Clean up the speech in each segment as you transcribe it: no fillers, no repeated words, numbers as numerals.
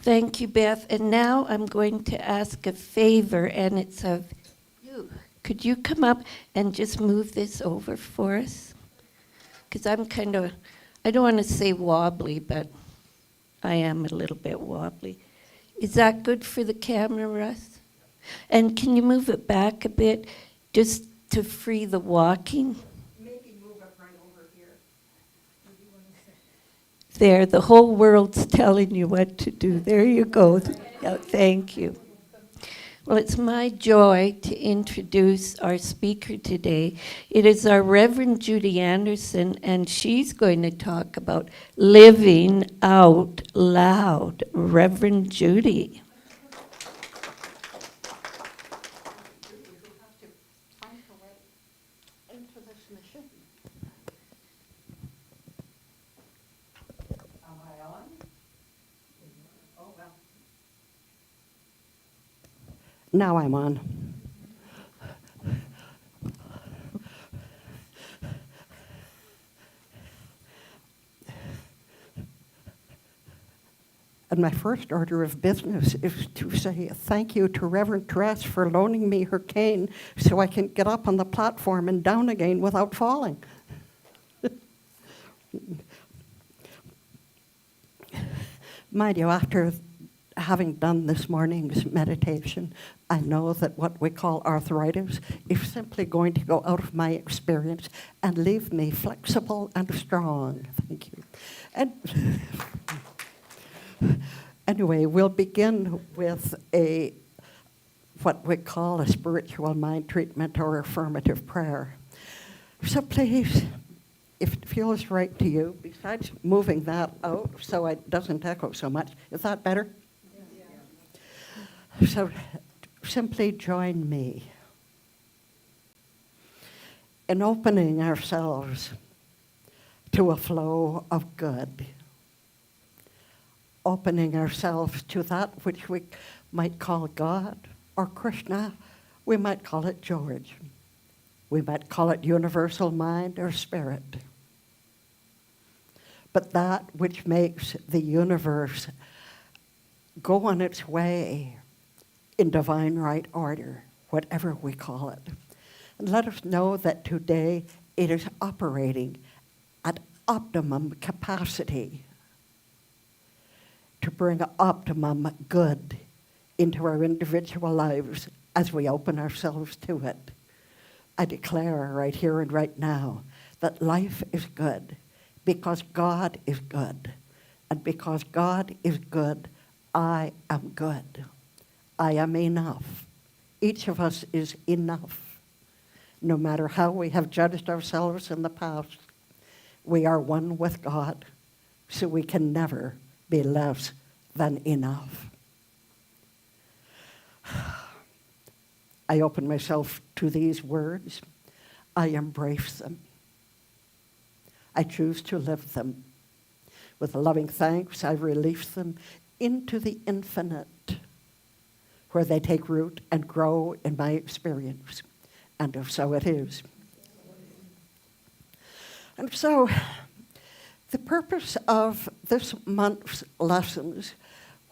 Thank you, Beth. And now I'm going to ask a favor, and it's of you. Could you come up and just move this over for us? Because I'm kind of, I don't want to say wobbly, but I am a little bit wobbly. Is that good for the camera, Russ? And can you move it back a bit just to free the walking? Maybe move it right over here. There, the whole world's telling you what to do. There you go. Yeah, thank you. Well, it's my joy to introduce our speaker today. It is our Reverend Judy Andersen, and she's going to talk about living out loud. Reverend Judy. Now I'm on. And my first order of business is to say thank you to Reverend Tress for loaning me her cane so I can get up on the platform and down again without falling. Mind you, after having done this morning's meditation, I know that what we call arthritis is simply going to go out of my experience and leave me flexible and strong. Thank you. And anyway, we'll begin with what we call a spiritual mind treatment or affirmative prayer. So please, if it feels right to you, besides moving that out so it doesn't echo so much, is that better? So simply join me in opening ourselves to a flow of good, opening ourselves to that which we might call God or Krishna, we might call it George, we might call it universal mind or spirit. But that which makes the universe go on its way in divine right order, whatever we call it. And let us know that today it is operating at optimum capacity to bring optimum good into our individual lives as we open ourselves to it. I declare right here and right now that life is good because God is good. And because God is good, I am good. I am enough. Each of us is enough. No matter how we have judged ourselves in the past, we are one with God, so we can never be less than enough. I open myself to these words. I embrace them. I choose to live them. With loving thanks, I release them into the infinite, where they take root and grow in my experience. And so it is. And so the purpose of this month's lessons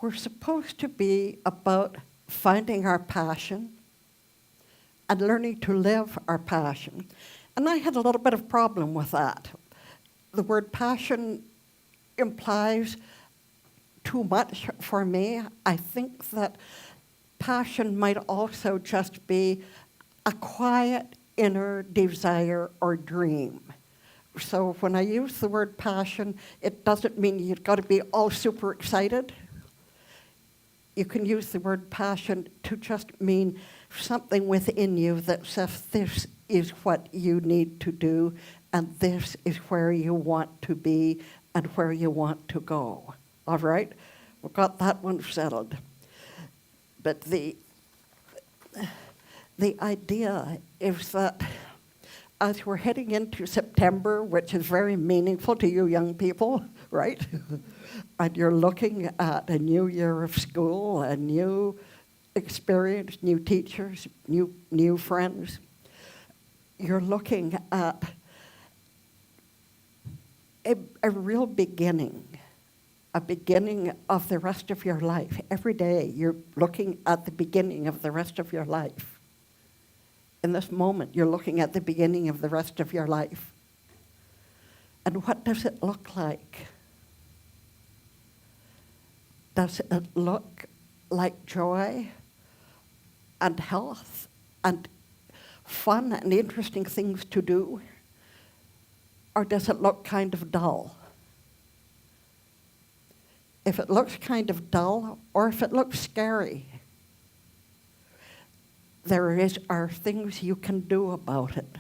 were supposed to be about finding our passion and learning to live our passion. And I had a little bit of problem with that. The word passion implies too much for me. I think that passion might also just be a quiet inner desire or dream. So when I use the word passion, it doesn't mean you've got to be all super excited. You can use the word passion to just mean something within you that says this is what you need to do and this is where you want to be and where you want to go. All right? We've got that one settled. But the idea is that as we're heading into September, which is very meaningful to you young people, right? And you're looking at a new year of school, a new experience, new teachers, new friends. You're looking at a real beginning a beginning of the rest of your life. Every day you're looking at the beginning of the rest of your life. In this moment, you're looking at the beginning of the rest of your life. And what does it look like? Does it look like joy and health and fun and interesting things to do? Or does it look kind of dull? If it looks kind of dull, or if it looks scary, there are things you can do about it.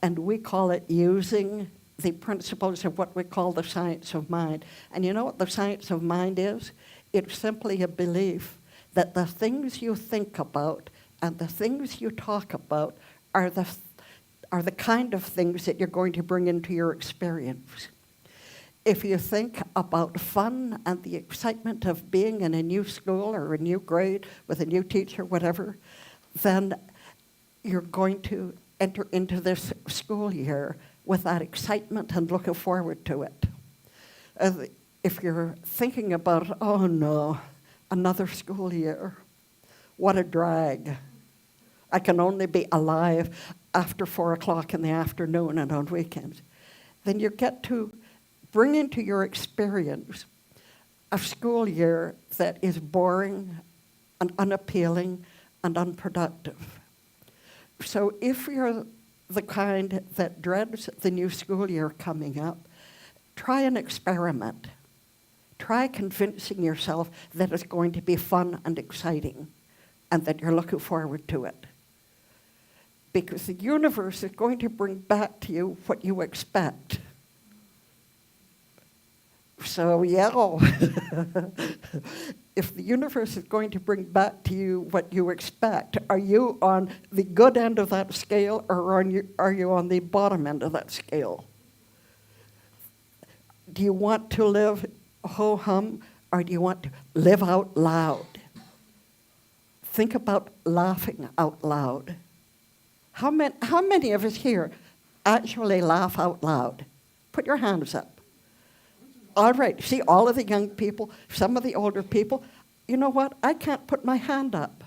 And we call it using the principles of what we call the science of mind. And you know what the science of mind is? It's simply a belief that the things you think about and the things you talk about are the kind of things that you're going to bring into your experience. If you think about fun and the excitement of being in a new school or a new grade with a new teacher, whatever, then you're going to enter into this school year with that excitement and looking forward to it. If you're thinking about, oh no, another school year, what a drag. I can only be alive after 4 o'clock in the afternoon and on weekends. Then you get to bring into your experience a school year that is boring and unappealing and unproductive. So if you're the kind that dreads the new school year coming up, try an experiment. Try convincing yourself that it's going to be fun and exciting and that you're looking forward to it. Because the universe is going to bring back to you what you expect. So, yeah, if the universe is going to bring back to you what you expect, are you on the good end of that scale or are you on the bottom end of that scale? Do you want to live ho-hum or do you want to live out loud? Think about laughing out loud. How many of us here actually laugh out loud? Put your hands up. All right, see all of the young people, some of the older people, you know what? I can't put my hand up.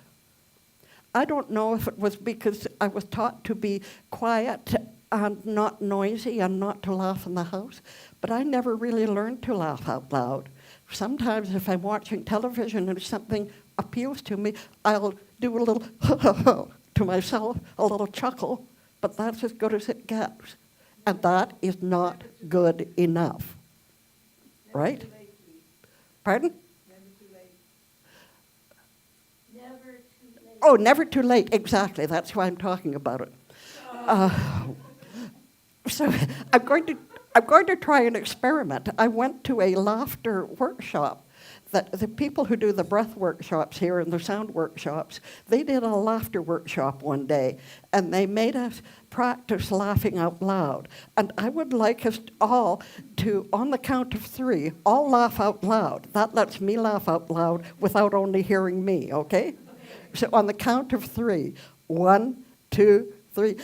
I don't know if it was because I was taught to be quiet and not noisy and not to laugh in the house, but I never really learned to laugh out loud. Sometimes if I'm watching television and something appeals to me, I'll do a little to myself, a little chuckle, but that's as good as it gets. And that is not good enough. Right? Pardon? Never too late. Never too late. Oh, never too late. Exactly. That's why I'm talking about it. So I'm going to try an experiment. I went to a laughter workshop. That the people who do the breath workshops here and the sound workshops, they did a laughter workshop one day, and they made us practice laughing out loud. And I would like us all to, on the count of 3, all laugh out loud. That lets me laugh out loud without only hearing me, okay? So on the count of 3, 1, 2, 3.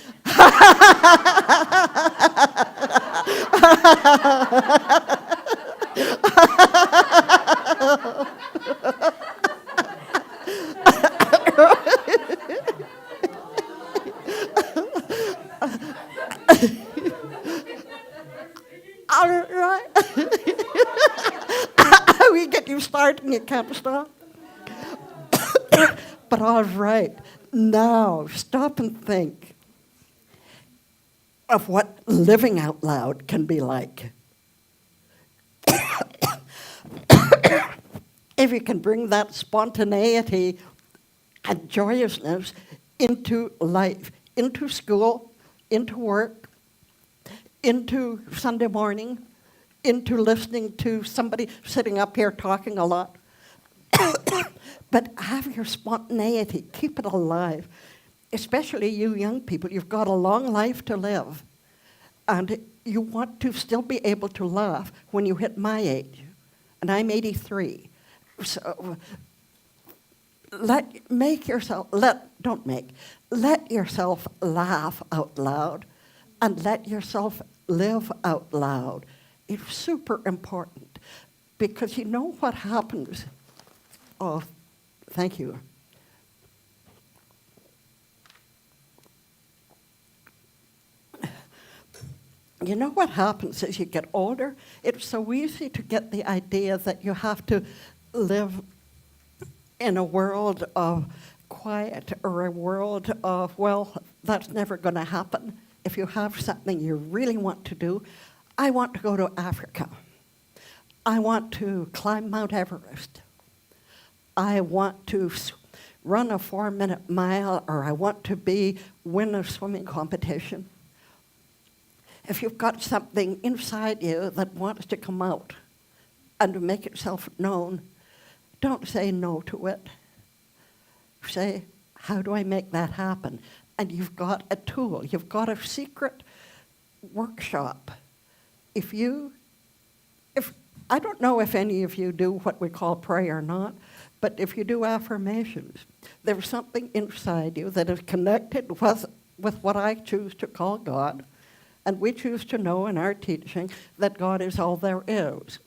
All right. We get you started and you can't stop. But all right, now stop and think of what living out loud can be like. If you can bring that spontaneity and joyousness into life, into school, into work, into Sunday morning, into listening to somebody sitting up here talking a lot. But have your spontaneity, keep it alive. Especially you young people, you've got a long life to live. And you want to still be able to laugh when you hit my age. And I'm 83. So let yourself laugh out loud and let yourself live out loud. It's super important. Because you know what happens? Oh, thank you. You know what happens as you get older? It's so easy to get the idea that you have to live in a world of quiet or a world of, well, that's never going to happen. If you have something you really want to do, I want to go to Africa. I want to climb Mount Everest. I want to run a 4-minute mile, or I want to win a swimming competition. If you've got something inside you that wants to come out and to make itself known, don't say no to it. Say, how do I make that happen? And you've got a tool. You've got a secret workshop. If I don't know if any of you do what we call pray or not, but if you do affirmations, there's something inside you that is connected with what I choose to call God. And we choose to know in our teaching that God is all there is,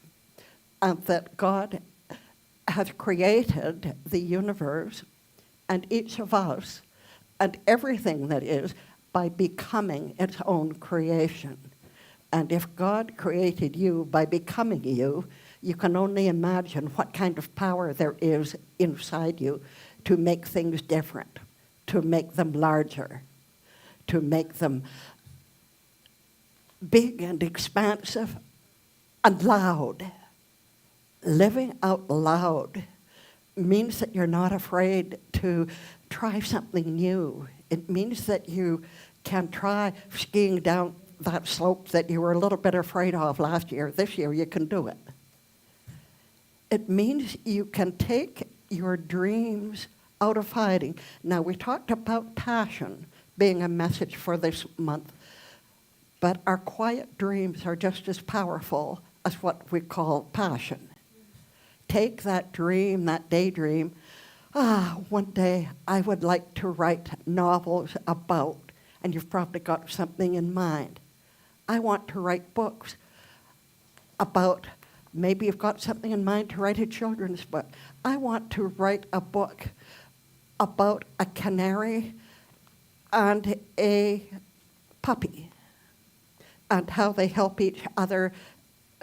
and that God has created the universe and each of us and everything that is by becoming its own creation. And if God created you by becoming you, you can only imagine what kind of power there is inside you to make things different, to make them larger, to make them big and expansive and loud. Living out loud means that you're not afraid to try something new. It means that you can try skiing down that slope that you were a little bit afraid of last year. This year you can do it. It means you can take your dreams out of hiding. Now, we talked about passion being a message for this month. But our quiet dreams are just as powerful as what we call passion. Take that dream, that daydream. One day I would like to write novels about, and you've probably got something in mind. I want to write books about, maybe you've got something in mind to write a children's book. I want to write a book about a canary and a puppy, and how they help each other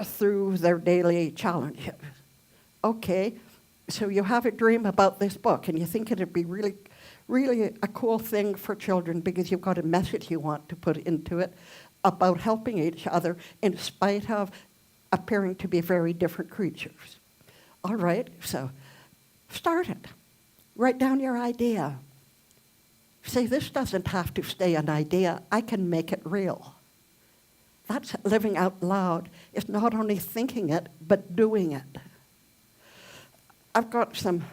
through their daily challenges. Okay, so you have a dream about this book, and you think it'd be really, really a cool thing for children because you've got a message you want to put into it about helping each other in spite of appearing to be very different creatures. All right, so start it. Write down your idea. Say, this doesn't have to stay an idea. I can make it real. That's living out loud. It's not only thinking it, but doing it. I've got some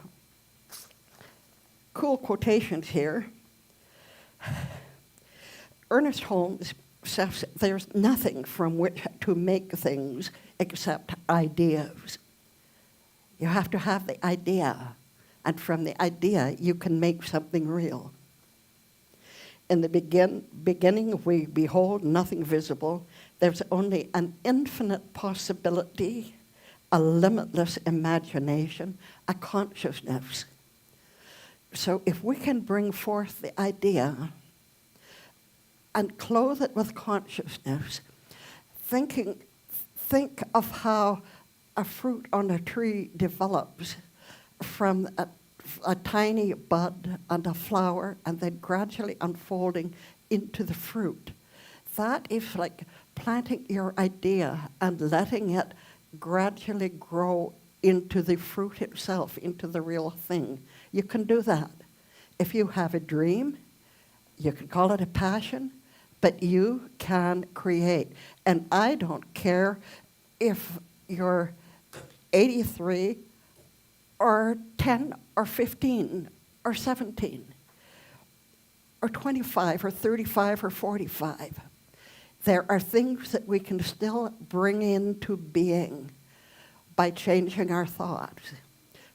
cool quotations here. Ernest Holmes says there's nothing from which to make things except ideas. You have to have the idea, and from the idea you can make something real. In the beginning we behold nothing visible. There's only an infinite possibility, a limitless imagination, a consciousness. So if we can bring forth the idea and clothe it with consciousness, think of how a fruit on a tree develops from a tiny bud and a flower and then gradually unfolding into the fruit. That is like planting your idea and letting it gradually grow into the fruit itself, into the real thing. You can do that. If you have a dream, you can call it a passion, but you can create. And I don't care if you're 83 or 10 or 15 or 17 or 25 or 35 or 45. There are things that we can still bring into being by changing our thoughts,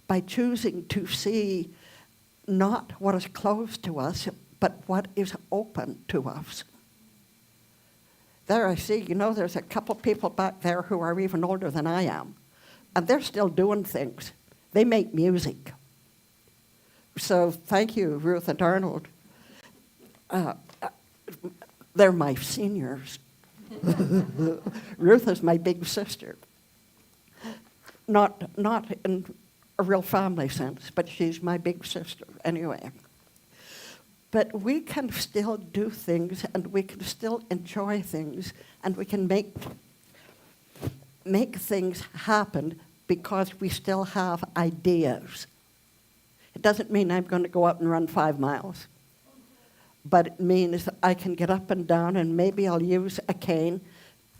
by choosing to see not what is close to us, but what is open to us. There I see, there's a couple people back there who are even older than I am. And they're still doing things. They make music. So thank you, Ruth and Arnold. They're my seniors. Ruth is my big sister. Not in a real family sense, but she's my big sister anyway. But we can still do things, and we can still enjoy things, and we can make things happen because we still have ideas. It doesn't mean I'm going to go out and run 5 miles. But it means I can get up and down, and maybe I'll use a cane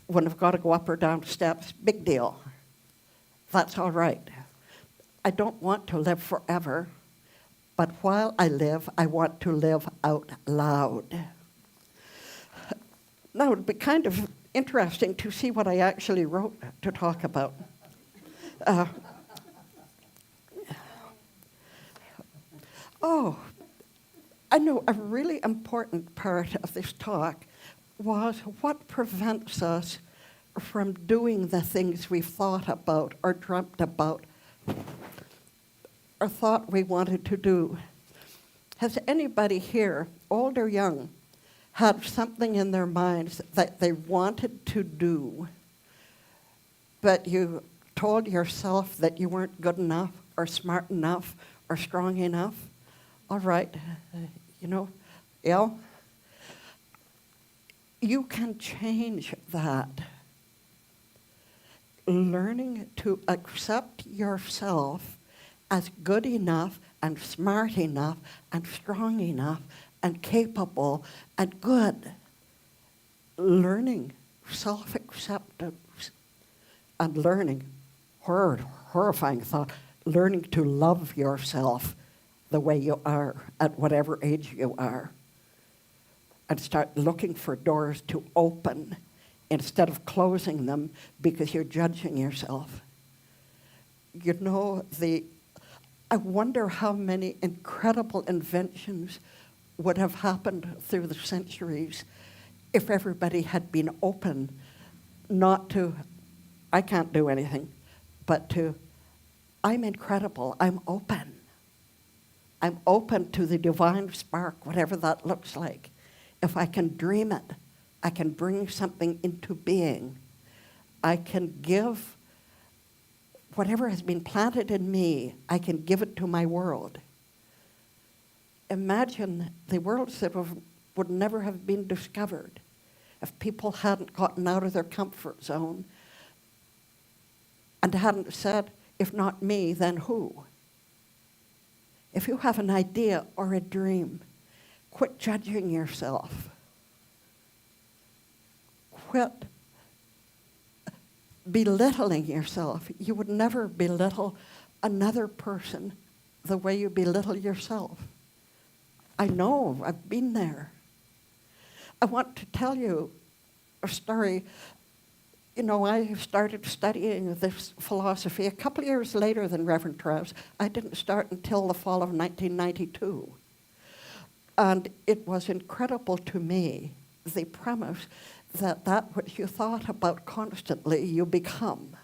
when I've got to go up or down steps. Big deal. That's all right. I don't want to live forever, but while I live, I want to live out loud. Now, it would be kind of interesting to see what I actually wrote to talk about. I know a really important part of this talk was what prevents us from doing the things we've thought about or dreamt about or thought we wanted to do. Has anybody here, old or young, had something in their minds that they wanted to do, but you told yourself that you weren't good enough or smart enough or strong enough? All right, yeah. You can change that. Learning to accept yourself as good enough and smart enough and strong enough and capable and good. Learning self-acceptance and learning, horrifying thought, learning to love yourself the way you are at whatever age you are, and start looking for doors to open instead of closing them because you're judging yourself. I wonder how many incredible inventions would have happened through the centuries if everybody had been open, not to, I can't do anything, but to, I'm incredible, I'm open. I'm open to the divine spark, whatever that looks like. If I can dream it, I can bring something into being. I can give whatever has been planted in me, I can give it to my world. Imagine the worlds that would never have been discovered if people hadn't gotten out of their comfort zone and hadn't said, if not me, then who? If you have an idea or a dream, quit judging yourself. Quit belittling yourself. You would never belittle another person the way you belittle yourself. I know, I've been there. I want to tell you a story. I started studying this philosophy a couple of years later than Reverend Travis. I didn't start until the fall of 1992. And it was incredible to me, the premise that which you thought about constantly, you become.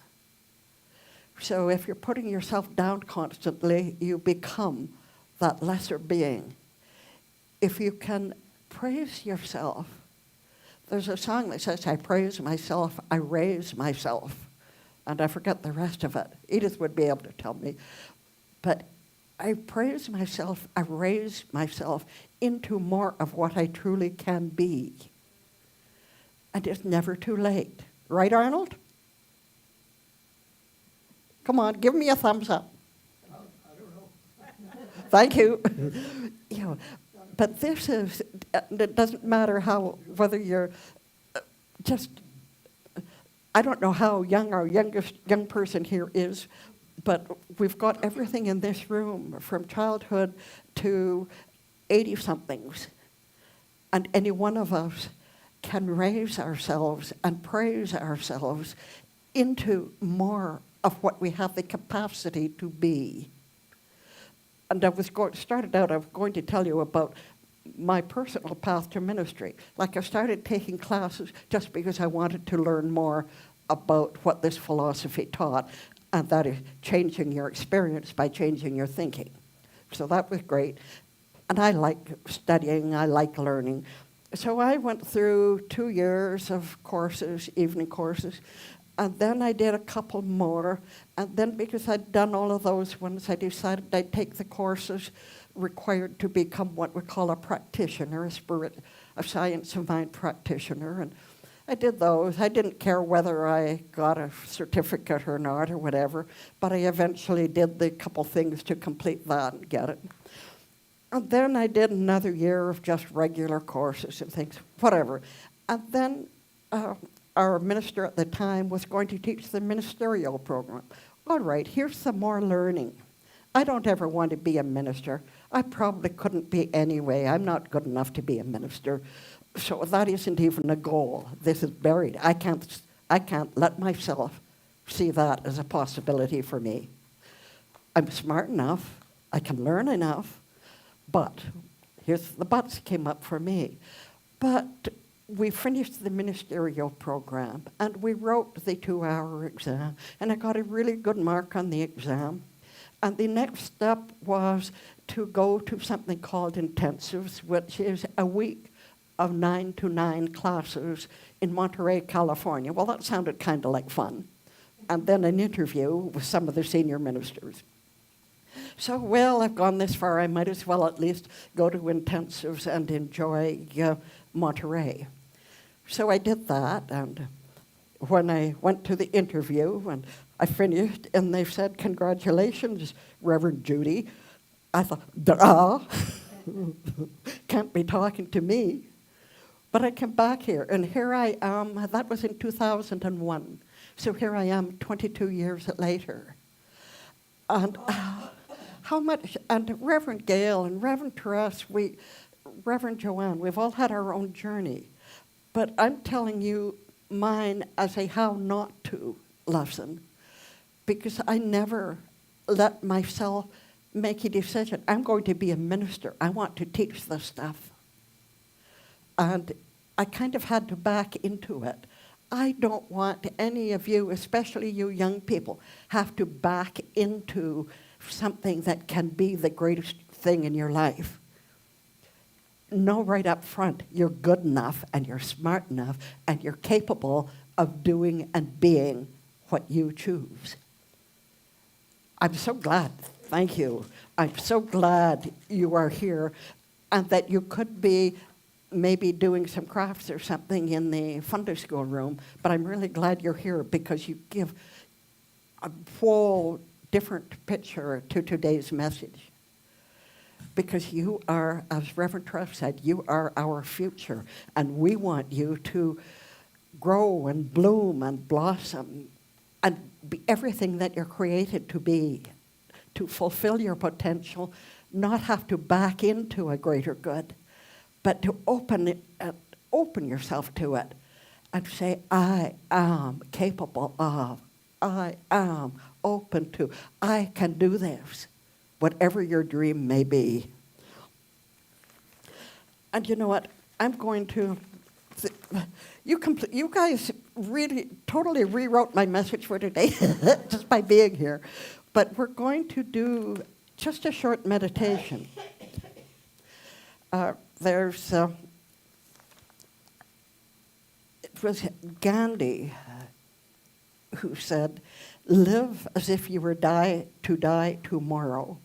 So if you're putting yourself down constantly, you become that lesser being. If you can praise yourself, there's a song that says, I praise myself, I raise myself. And I forget the rest of it. Edith would be able to tell me. But I praise myself, I raise myself into more of what I truly can be. And it's never too late. Right, Arnold? Come on, give me a thumbs up. I don't know. Thank you. But this is, it doesn't matter whether you're just, I don't know how young our young person here is, but we've got everything in this room from childhood to 80-somethings. And any one of us can raise ourselves and praise ourselves into more of what we have the capacity to be. And I was going to tell you about my personal path to ministry. Like I started taking classes just because I wanted to learn more about what this philosophy taught. and that is changing your experience by changing your thinking. So that was great. And I like studying, I like learning. So I went through 2 years of courses, evening courses, and then I did a couple more. And then because I'd done all of those ones, I decided I'd take the courses required to become what we call a practitioner, a science of mind practitioner. And I did those. I didn't care whether I got a certificate or not or whatever, but I eventually did the couple things to complete that and get it. And then I did another year of just regular courses and things, whatever. And then our minister at the time was going to teach the ministerial program. All right, here's some more learning. I don't ever want to be a minister. I probably couldn't be anyway. I'm not good enough to be a minister. So that isn't even a goal. This is buried. I can't let myself see that as a possibility for me. I'm smart enough. I can learn enough. But here's the buts came up for me. But we finished the ministerial program, and we wrote the 2-hour exam, and I got a really good mark on the exam. And the next step was to go to something called intensives, which is a week of 9 to 9 classes in Monterey, California. Well, that sounded kind of like fun. And then an interview with some of the senior ministers. So, well, I've gone this far, I might as well at least go to intensives and enjoy Monterey. So I did that, and when I went to the interview and I finished, and they said, "Congratulations, Reverend Judy." I thought, duh, can't be talking to me. But I came back here, and here I am. That was in 2001. So here I am 22 years later. And how much, and Reverend Gail and Reverend Therese, Reverend Joanne, we've all had our own journey. But I'm telling you mine as a how not to lesson, because I never let myself make a decision. I'm going to be a minister. I want to teach this stuff. And I kind of had to back into it. I don't want any of you, especially you young people, have to back into something that can be the greatest thing in your life. Know right up front, you're good enough and you're smart enough and you're capable of doing and being what you choose. I'm so glad, thank you. I'm so glad you are here and that you could be maybe doing some crafts or something in the Sunday school room, but I'm really glad you're here because you give a whole different picture to today's message. Because you are, as Reverend Treff said, you are our future, and we want you to grow and bloom and blossom and be everything that you're created to be, to fulfill your potential, not have to back into a greater good, but to open yourself to it and say, I am capable of, I am open to, I can do this, whatever your dream may be. And you know what? I'm going to, you guys really totally rewrote my message for today just by being here. But we're going to do just a short meditation. It was Gandhi who said, "Live as if you were to die tomorrow.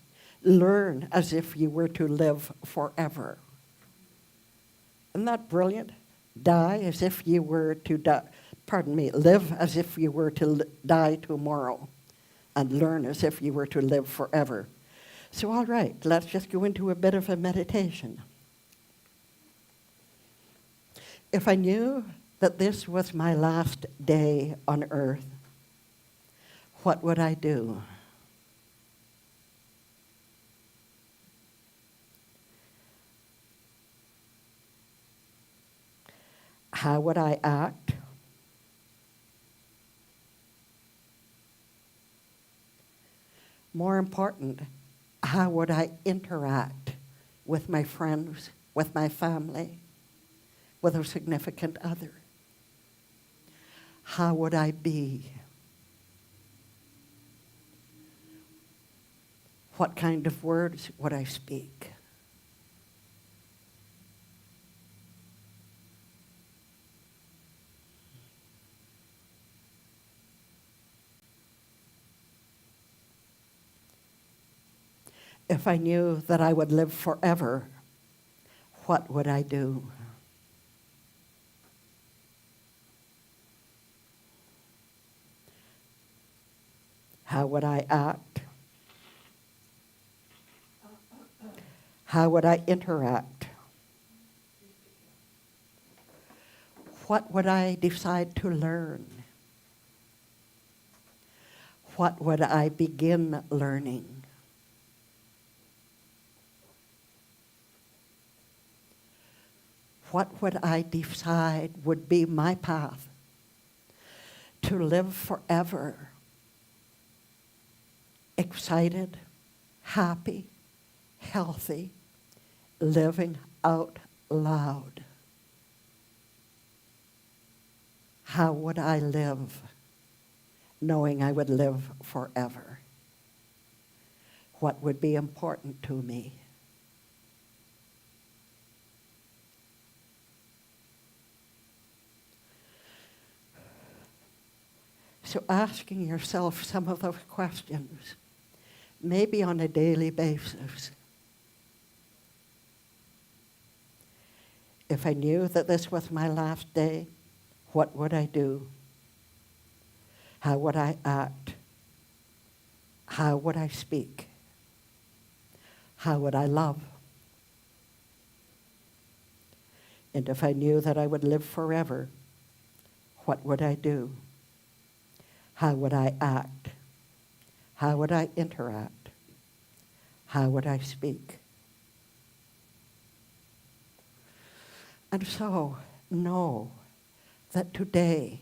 Learn as if you were to live forever." Isn't that brilliant? Die as if you were to die. Live as if you were to die tomorrow, and learn as if you were to live forever. So, all right, let's just go into a bit of a meditation. If I knew that this was my last day on earth, what would I do? How would I act? More important, how would I interact with my friends, with my family, with a significant other? How would I be? What kind of words would I speak? If I knew that I would live forever, what would I do? How would I act? How would I interact? What would I decide to learn? What would I begin learning? What would I decide would be my path to live forever? Excited, happy, healthy, living out loud. How would I live, knowing I would live forever? What would be important to me? So asking yourself some of those questions, maybe on a daily basis. If I knew that this was my last day, what would I do? How would I act? How would I speak? How would I love? And if I knew that I would live forever, what would I do? How would I act? How would I interact? How would I speak? And so, know that today,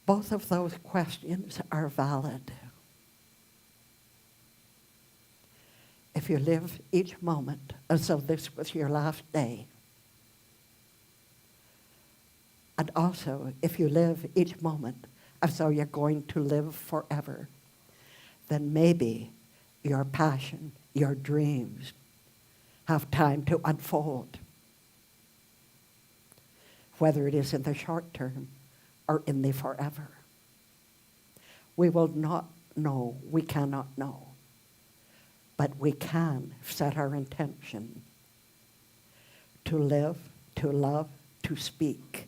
both of those questions are valid. If you live each moment as though this was your last day, and also if you live each moment as though you're going to live forever, then maybe your passion, your dreams have time to unfold, whether it is in the short term or in the forever. We will not know, we cannot know, but we can set our intention to live, to love, to speak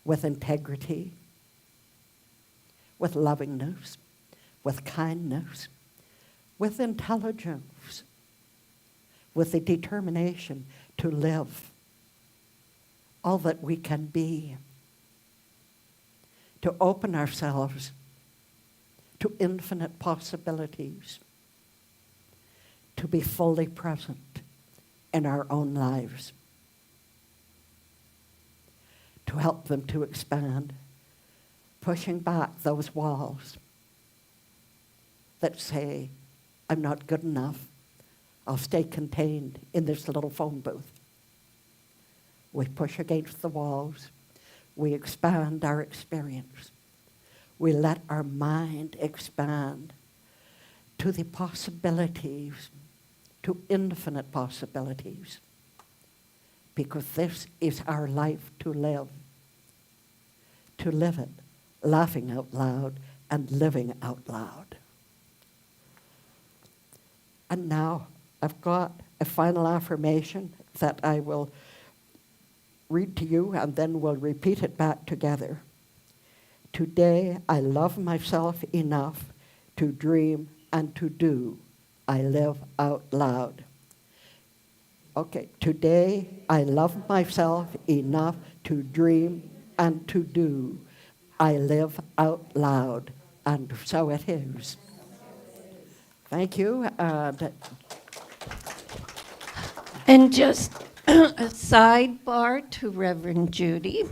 with integrity, with lovingness, with kindness, with intelligence, with the determination to live all that we can be, to open ourselves to infinite possibilities, to be fully present in our own lives, to help them to expand, pushing back those walls that say, I'm not good enough, I'll stay contained in this little phone booth. We push against the walls, we expand our experience, we let our mind expand to the possibilities, to infinite possibilities, because this is our life to live it laughing out loud and living out loud. And now I've got a final affirmation that I will read to you, and then we'll repeat it back together. Today, I love myself enough to dream and to do. I live out loud. Okay, today, I love myself enough to dream and to do. I live out loud. And so it is. Thank you. And just a sidebar to Reverend Judy.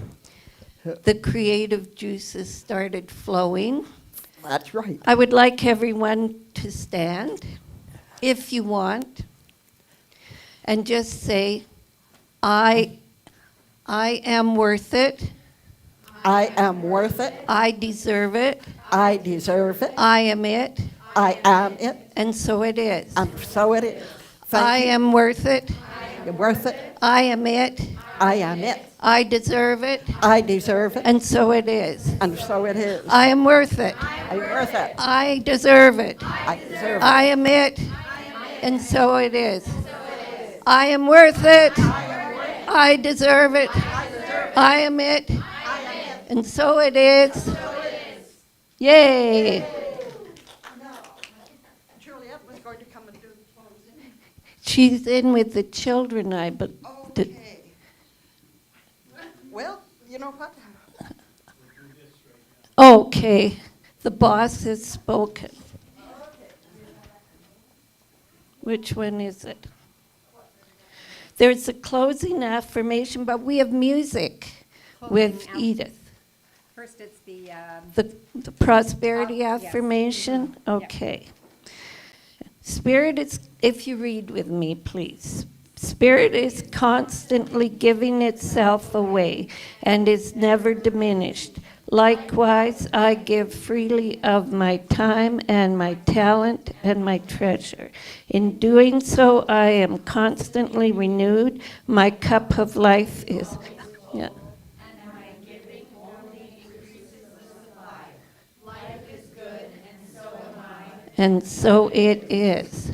The creative juices started flowing. That's right. I would like everyone to stand, if you want, and just say, I am worth it. I am worth it. I deserve it. I deserve it. I am it. I am it, and so it is. and so it is. I Thank you. am worth it. You're worth it. I am it. I am it. I deserve it, I deserve it, and so it is. and so it is. I am worth it. I'm worth it. I deserve it. I deserve it. I am it, and so it is. I am worth it. I deserve it. I am it, and so it is. Yay! Juliet was going to come and do the closing. She's in with the children, I but Okay. Well, you know what? okay. The boss has spoken. Which one is it? There's a closing affirmation, but we have music with Closing Edith. First, it's The prosperity Yes. affirmation? Mhm. Yeah. Okay. Spirit is, if you read with me, please. Spirit is constantly giving itself away and is never diminished. Likewise, I give freely of my time and my talent and my treasure. In doing so, I am constantly renewed. My cup of life is, yeah. And so it is.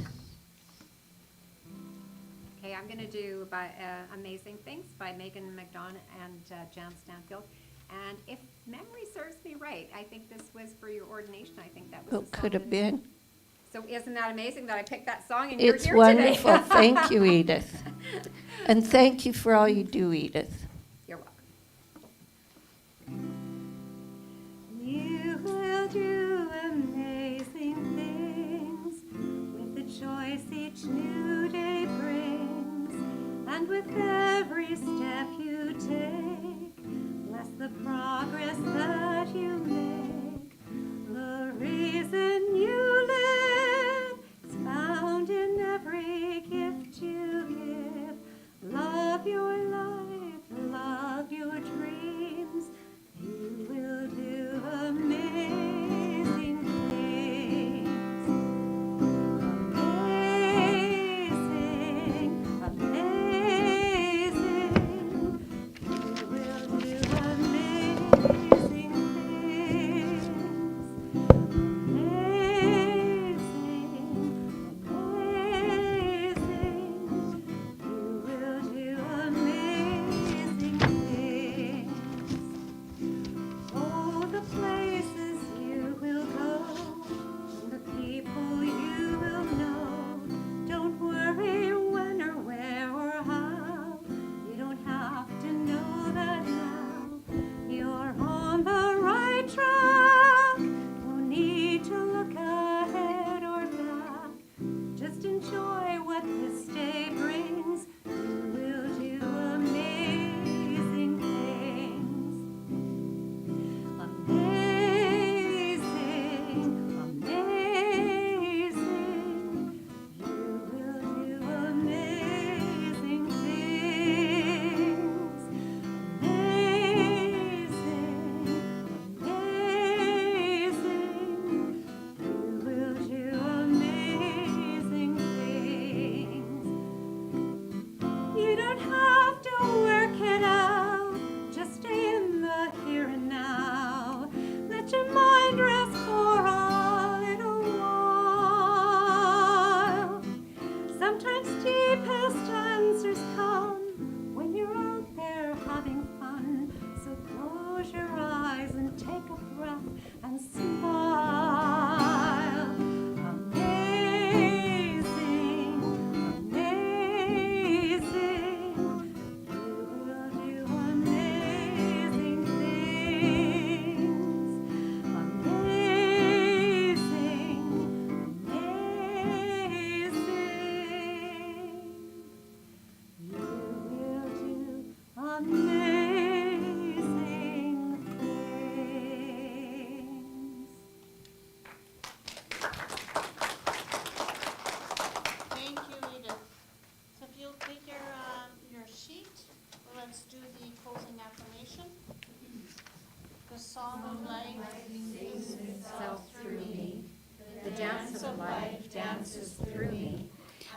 okay. I'm going to do by Amazing Things by Megan McDonough and Jan Stanfield. And if memory serves me right, I think this was for your ordination. I think that was Well, the song could have that- been. So isn't that amazing that I picked that song and you're It's here wonderful. today? Thank you, Edith. And thank you for all you do, Edith. You're welcome. You will do amazing things with the choice each new day brings, and with every step you take, bless the progress that you make. The reason you live is found in every gift you give. Love your life, love your dreams. You will do amazing things. Amazing, amazing. You will do amazing things.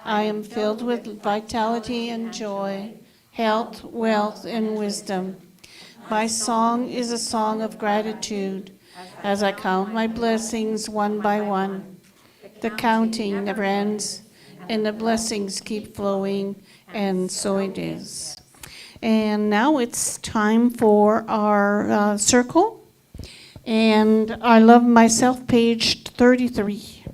I am filled with vitality and joy, health, wealth, and wisdom. My song is a song of gratitude as I count my blessings one by one. The counting never ends, and the blessings keep flowing, and so it is. And now it's time for our circle. And I love myself, page 33.